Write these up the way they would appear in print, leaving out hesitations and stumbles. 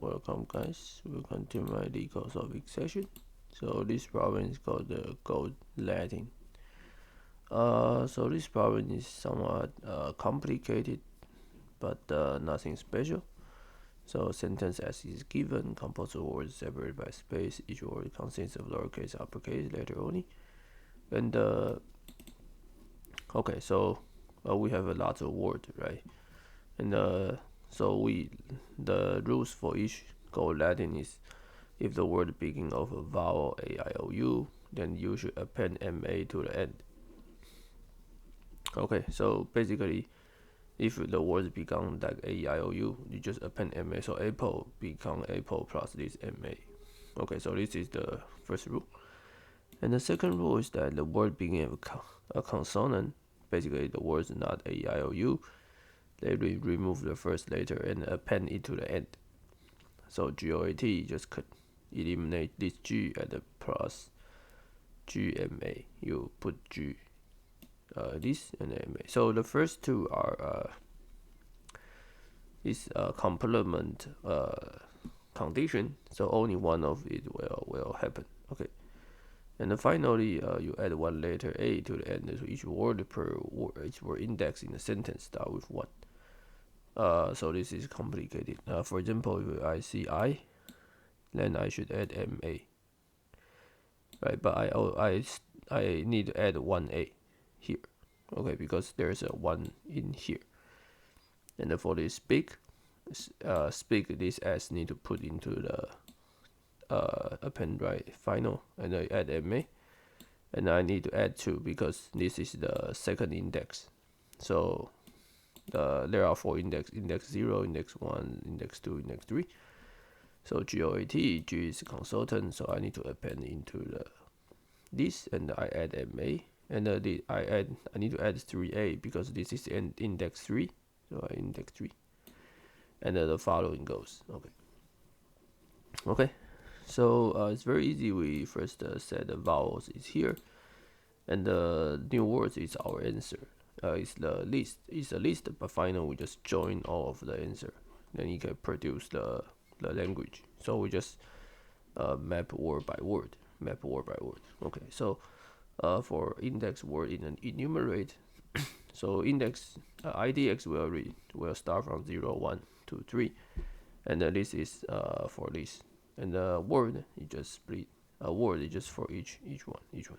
Welcome guys, welcome to my Leetcode solving session. So this problem is called the gold Latin. So this problem is somewhat complicated, but nothing special. So sentence as is given, composed of words separated by space. Each word consists of lowercase, uppercase, letter only. And okay, so we have a lot of words, right? And so the rules for each gold Latin is, if the word begins of a vowel a, I, o, u, then you should append ma to the end. Okay, so basically, if the words become like a, I, o, u, you just append ma. So apple become apple plus this ma. Okay, so this is the first rule. And the second rule is that the word begins with a consonant. Basically, the words not a, I, o, u. They remove the first letter and append it to the end. So GOAT just could eliminate this G at the plus GMA. You put G, this and MA. So the first two are is complement condition. So only one of it will happen. Okay. And then finally, you add one letter A to the end. So each word each word index in the sentence start with 1. So this is complicated. For example, if I see I, then I should add ma, right? But I need to add 1a here, okay, because there's a 1 in here. And then for this speak this s need to put into the append right final, and I add ma, and I need to add 2 because this is the second index. So there are 4 index 0, index 1, index 2, index 3. So GOAT, G is consonant, so I need to append into this, and I add ma, and I need to add 3a because this is index 3, so I index 3, and the following goes. Okay. So it's very easy. We first set the vowels is here, and the new words is our answer. It's the list. It's a list, but finally we just join all of the answer. Then you can produce the language. So we just map word by word. Okay. So for index word enumerate. So index IDX will start from 0, 1, 2, 3, and this is for this. And the word you just split. Word is just for each one.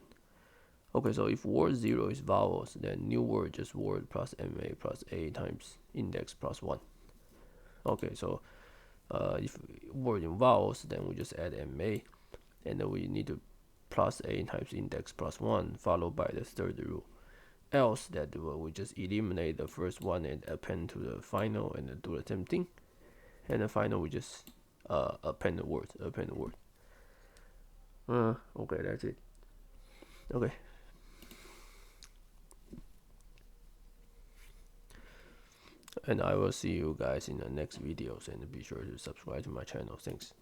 Okay, so if word 0 is vowels, then new word just word plus ma plus a times index plus 1. Okay, so if word in vowels, then we just add ma, and then we need to plus a times index plus 1, followed by the third rule. Else that we just eliminate the first one and append to the final, and then do the same thing. And the final we just append the word. Okay, that's it. Okay. And I will see you guys in the next videos, and be sure to subscribe to my channel. Thanks.